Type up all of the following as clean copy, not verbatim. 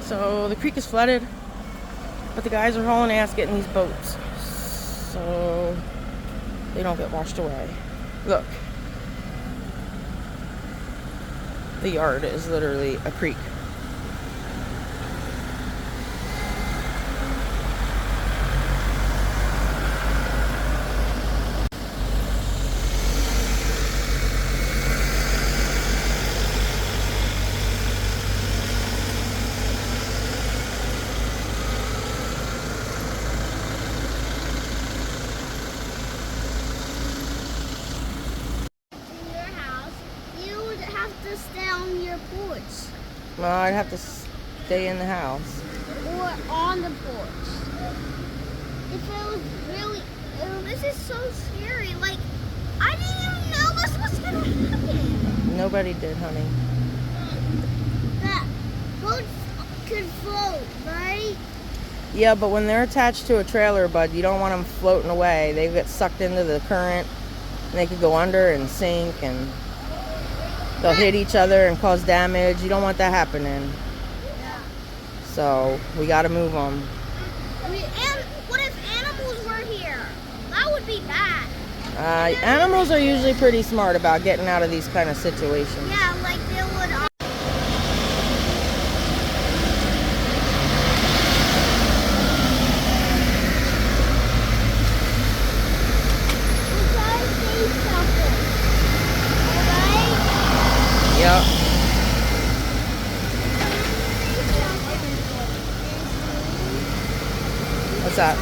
So the creek is flooded, but the guys are hauling ass getting these boats so they don't get washed away. Look, the yard is literally a creek. To stay on your porch. Well, I'd have to stay in the house. Or on the porch. If it was really... this is so scary. Like, I didn't even know this was going to happen. Nobody did, honey. That boats could float, right? Yeah, but when they're attached to a trailer, bud, you don't want them floating away. They get sucked into the current, and they could go under and sink, and they'll hit each other and cause damage. You don't want that happening. Yeah. So we got to move them. And what if animals were here? That would be bad. Animals are usually pretty smart about getting out of these kind of situations. Yeah, like they would... Yep. What's that?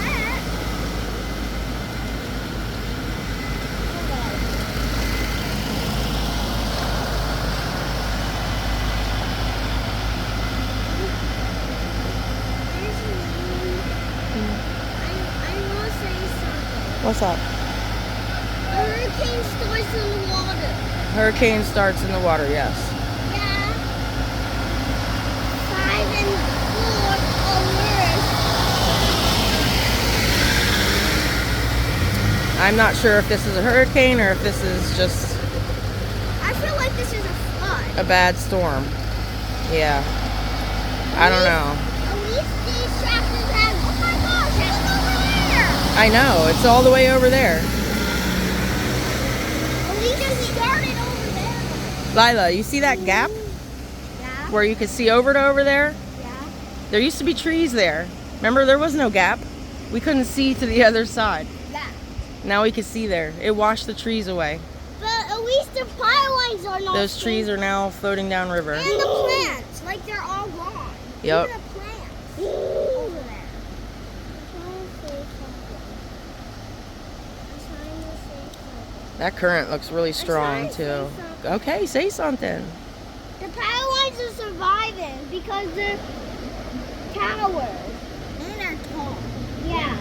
What's up? A hurricane starts in the water. Hurricane starts in the water, yes. Yeah. 5 and 4 or worse. I'm not sure if this is a hurricane or if this is just... I feel like this is a flood. a bad storm. Yeah. I don't know. At least these tractors have... Oh my gosh, it's over there! I know. It's all the way over there. At least it started over there. Lila, you see that gap? Yeah. Where you could see over to over there? Yeah. There used to be trees there. Remember, there was no gap. We couldn't see to the other side. Yeah. Now we can see there. It washed the trees away. But at least the pylons are not... Those trees are now floating down river. And the plants. Like, they're all gone. Yep. Even the plants over there. That current looks really strong too. Okay, say something. The pylons are surviving because they're towers. And they're tall. Yeah.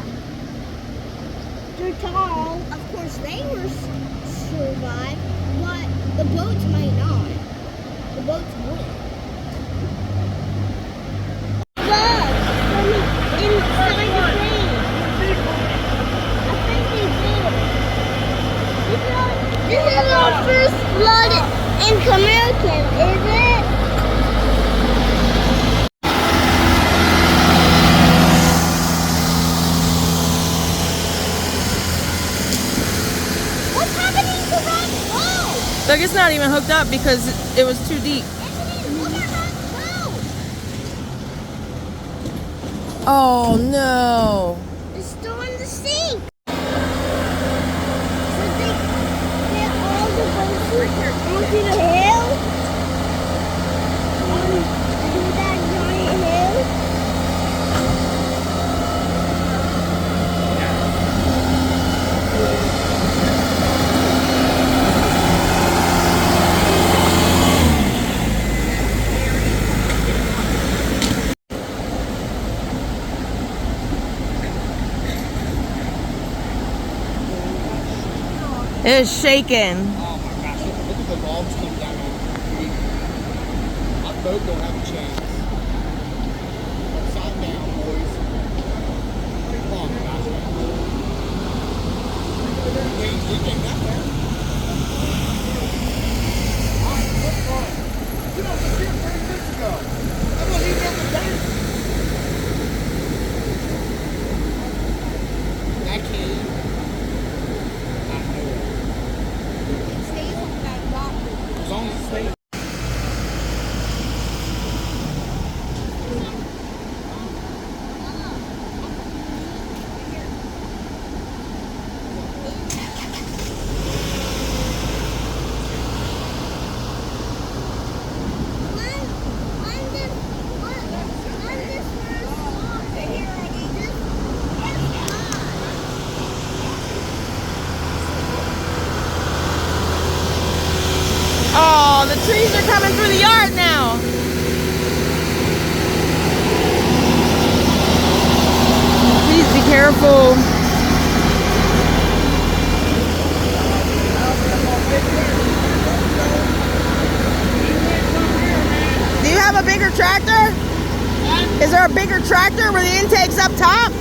They're tall. Of course they will survive, but the boats might not. The boats wouldn't. Inside the plane. I think they did. This is our first flood in American, is it? What's happening to that boat? Look, it's not even hooked up because it was too deep. Look at that boat. Oh no. It's still in the sink. Should they get all the boats onto the hill? Do that giant hill? It is shaking. Oh my gosh, look at the logs coming down on the creek. Our boat don't have a chance. Upside down, boys. Come on, guys. We came that far. Alright, look, get over here 30 minutes ago. I wasn't even on the bank. coming through the yard now. Please be careful. Do you have a bigger tractor? Is there a bigger tractor where the intake's up top?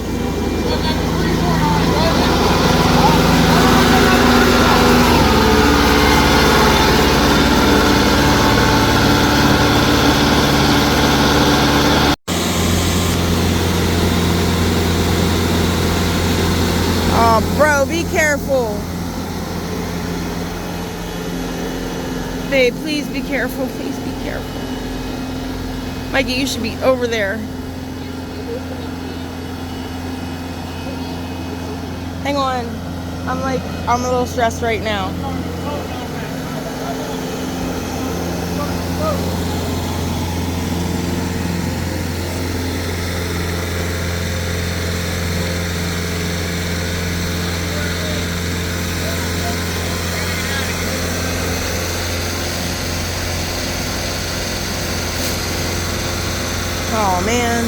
Oh, bro, be careful. Babe, please be careful. Please be careful. Mikey, you should be over there. Hang on. I'm a little stressed right now. Oh man.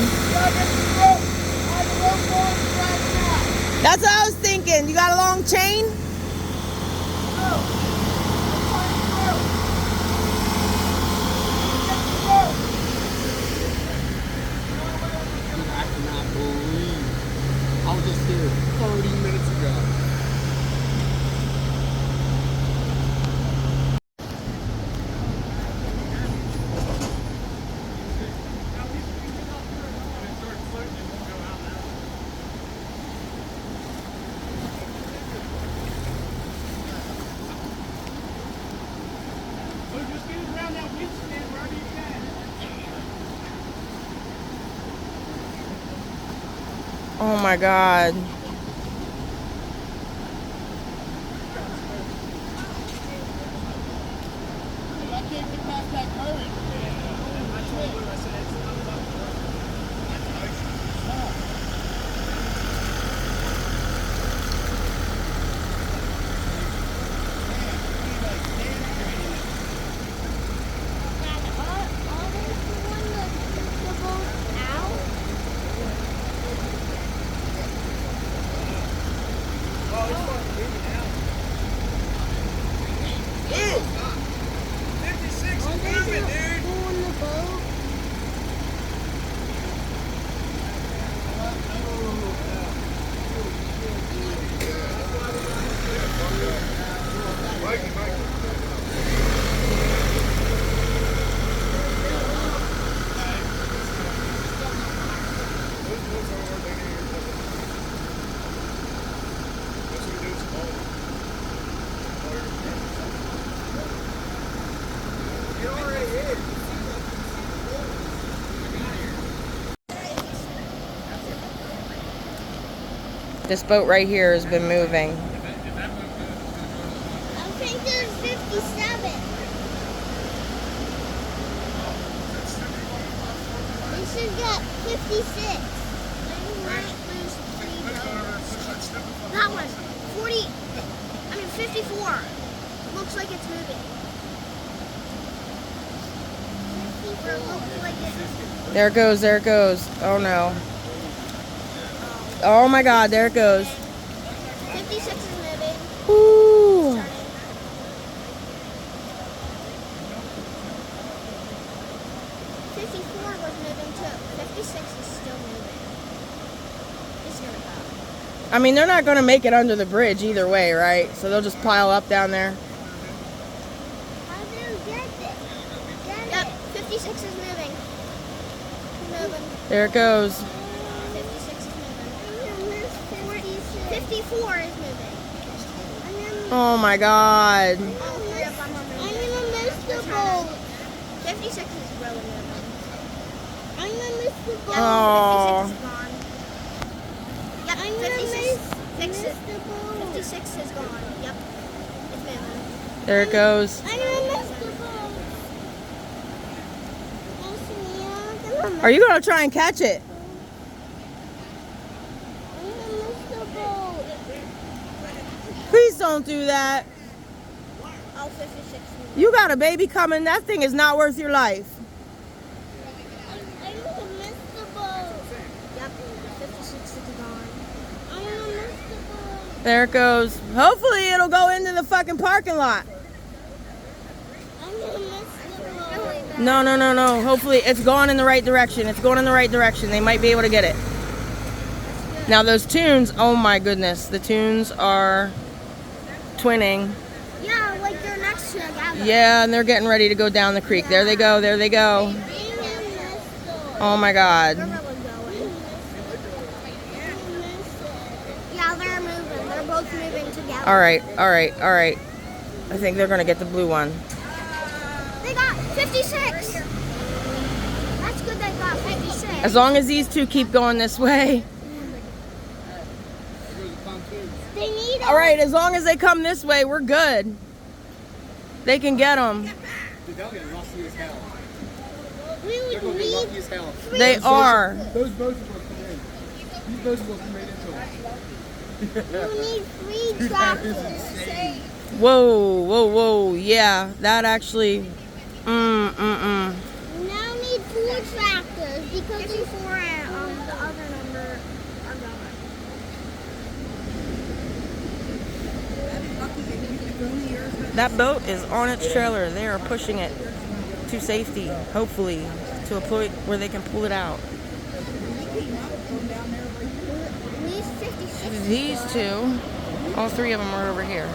That's what I was thinking. You got a long chain? I cannot believe I was just here 30 minutes ago. Oh my God. I can't get past that current. This boat right here has been moving. I think there's 57. We should get 56. That one, 54. Looks like it's moving. 54 looks like it's... There it goes, there it goes. Oh no. Oh my God, there it goes. 56 is moving. Ooh. 54 was moving too. 56 is still moving. It's gonna go. I mean, they're not going to make it under the bridge either way, right? So they'll just pile up down there. How do you get it? Yep, 56 is moving. Moving. There it goes. 56 is moving. 54 is moving. Oh my God. I'm gonna miss the boat. 56 is really moving. I'm gonna miss the boat. Oh. 56 is gone. Yep, 56 is gone. Yep, it's moving. There it goes. I'm gonna miss the boat. Are you going to try and catch it? I'm gonna miss the boat. Please don't do that. Oh, Oh, 56. You got a baby coming. That thing is not worth your life. I will miss the boat. Yep, 56 is gone. I will miss the boat. There it goes. Hopefully it'll go into the fucking parking lot. I will miss the boat. No, no, no, no. Hopefully it's going in the right direction. It's going in the right direction. They might be able to get it. Now those tunes, oh my goodness. The tunes are twinning. Yeah, like they're next to together. Yeah, and they're getting ready to go down the creek. There they go. There they go. Oh my God. Yeah, they're moving. They're both moving together. All right, all right, all right. I think they're going to get the blue one. They got 56. That's good they got 56. As long as these two keep going this way. They need All right, as long as they come this way, we're good. They can get them. Dude, they'll get lucky as hell. We They're would going to be lucky need as hell. They are. Those boats will come in. These boats will come right into them. we need 3 tractors. Whoa, whoa, whoa. Yeah, that actually. We now need 4 tractors because 4 and the other number are gone. That boat is on its trailer. They are pushing it to safety, hopefully, to a point where they can pull it out. These 56. These two, all 3 of them are over here.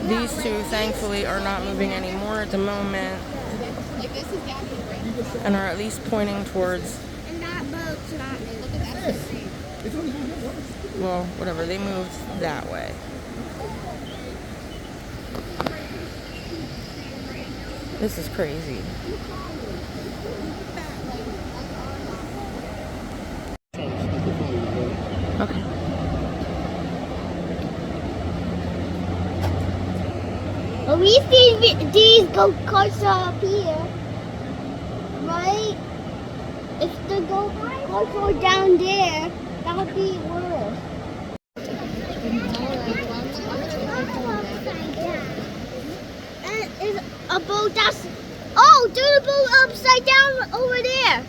These 2, thankfully, are not moving anymore at the moment and are at least pointing towards, And that boat's not moving. well, whatever. They moved that way. This is crazy. Okay. At least these go karts are up here, right? If the go karts were down there, that would be worse. That is a boat that's. Oh, there's a boat upside down over there.